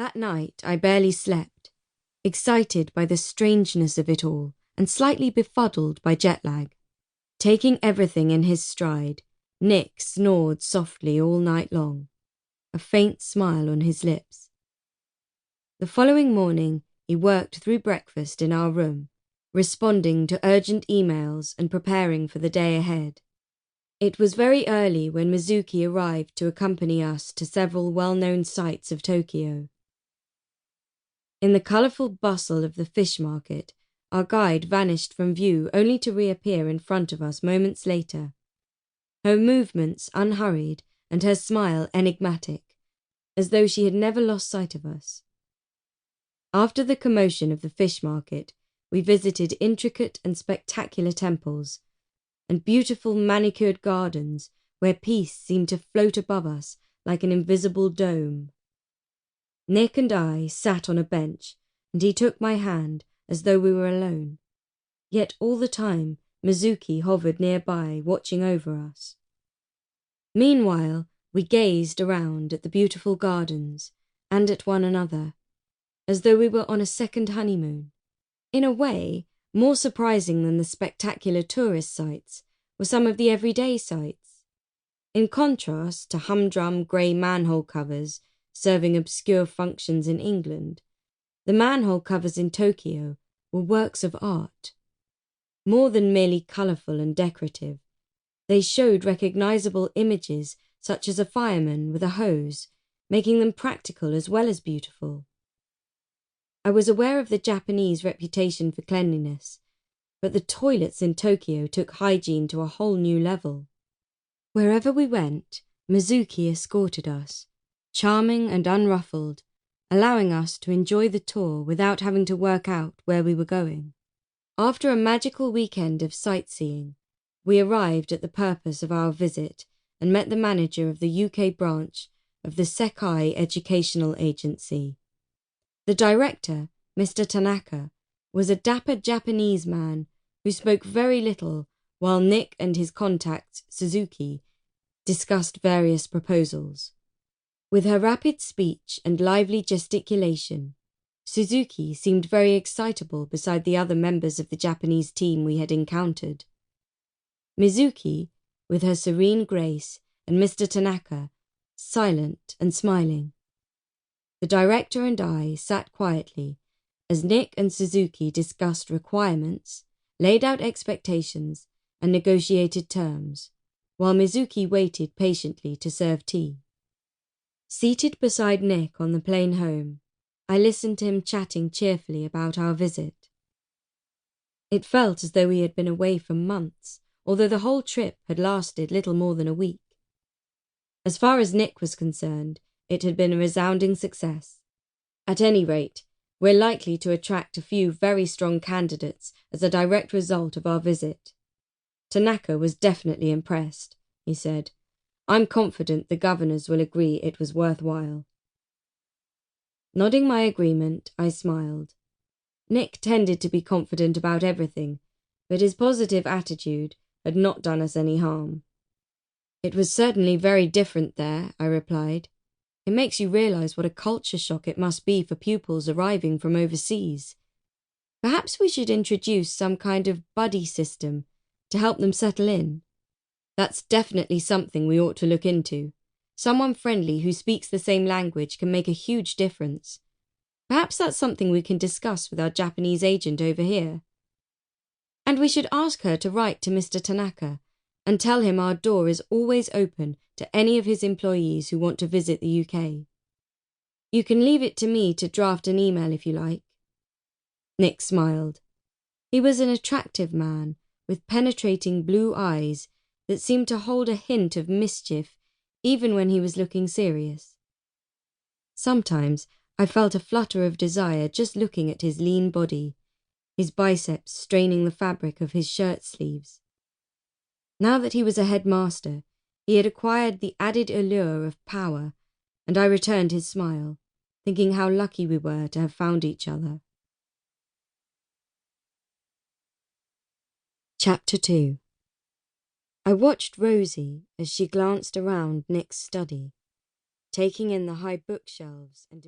That night I barely slept, excited by the strangeness of it all and slightly befuddled by jet lag. Taking everything in his stride, Nick snored softly all night long, a faint smile on his lips. The following morning he worked through breakfast in our room, responding to urgent emails and preparing for the day ahead. It was very early when Mizuki arrived to accompany us to several well-known sites of Tokyo. In the colourful bustle of the fish market, our guide vanished from view only to reappear in front of us moments later, her movements unhurried and her smile enigmatic, as though she had never lost sight of us. After the commotion of the fish market, we visited intricate and spectacular temples and beautiful manicured gardens where peace seemed to float above us like an invisible dome. Nick and I sat on a bench, and he took my hand as though we were alone. Yet all the time, Mizuki hovered nearby, watching over us. Meanwhile, we gazed around at the beautiful gardens and at one another, as though we were on a second honeymoon. In a way, more surprising than the spectacular tourist sites were some of the everyday sights. In contrast to humdrum grey manhole covers serving obscure functions in England, the manhole covers in Tokyo were works of art. More than merely colourful and decorative, they showed recognisable images such as a fireman with a hose, making them practical as well as beautiful. I was aware of the Japanese reputation for cleanliness, but the toilets in Tokyo took hygiene to a whole new level. Wherever we went, Mizuki escorted us, charming and unruffled, allowing us to enjoy the tour without having to work out where we were going. After a magical weekend of sightseeing, we arrived at the purpose of our visit and met the manager of the UK branch of the Sekai Educational Agency. The director, Mr. Tanaka, was a dapper Japanese man who spoke very little while Nick and his contact, Suzuki, discussed various proposals. With her rapid speech and lively gesticulation, Suzuki seemed very excitable beside the other members of the Japanese team we had encountered. Mizuki, with her serene grace, and Mr. Tanaka, silent and smiling. The director and I sat quietly as Nick and Suzuki discussed requirements, laid out expectations, and negotiated terms, while Mizuki waited patiently to serve tea. Seated beside Nick on the plane home, I listened to him chatting cheerfully about our visit. It felt as though we had been away for months, although the whole trip had lasted little more than a week. As far as Nick was concerned, it had been a resounding success. At any rate, we're likely to attract a few very strong candidates as a direct result of our visit. Tanaka was definitely impressed, he said. I'm confident the governors will agree it was worthwhile. Nodding my agreement, I smiled. Nick tended to be confident about everything, but his positive attitude had not done us any harm. It was certainly very different there, I replied. It makes you realise what a culture shock it must be for pupils arriving from overseas. Perhaps we should introduce some kind of buddy system to help them settle in. That's definitely something we ought to look into. Someone friendly who speaks the same language can make a huge difference. Perhaps that's something we can discuss with our Japanese agent over here. And we should ask her to write to Mr. Tanaka and tell him our door is always open to any of his employees who want to visit the UK. You can leave it to me to draft an email if you like. Nick smiled. He was an attractive man with penetrating blue eyes that seemed to hold a hint of mischief even when he was looking serious. Sometimes I felt a flutter of desire just looking at his lean body, his biceps straining the fabric of his shirt sleeves. Now that he was a headmaster, he had acquired the added allure of power, and I returned his smile, thinking how lucky we were to have found each other. Chapter 2. I watched Rosie as she glanced around Nick's study, taking in the high bookshelves and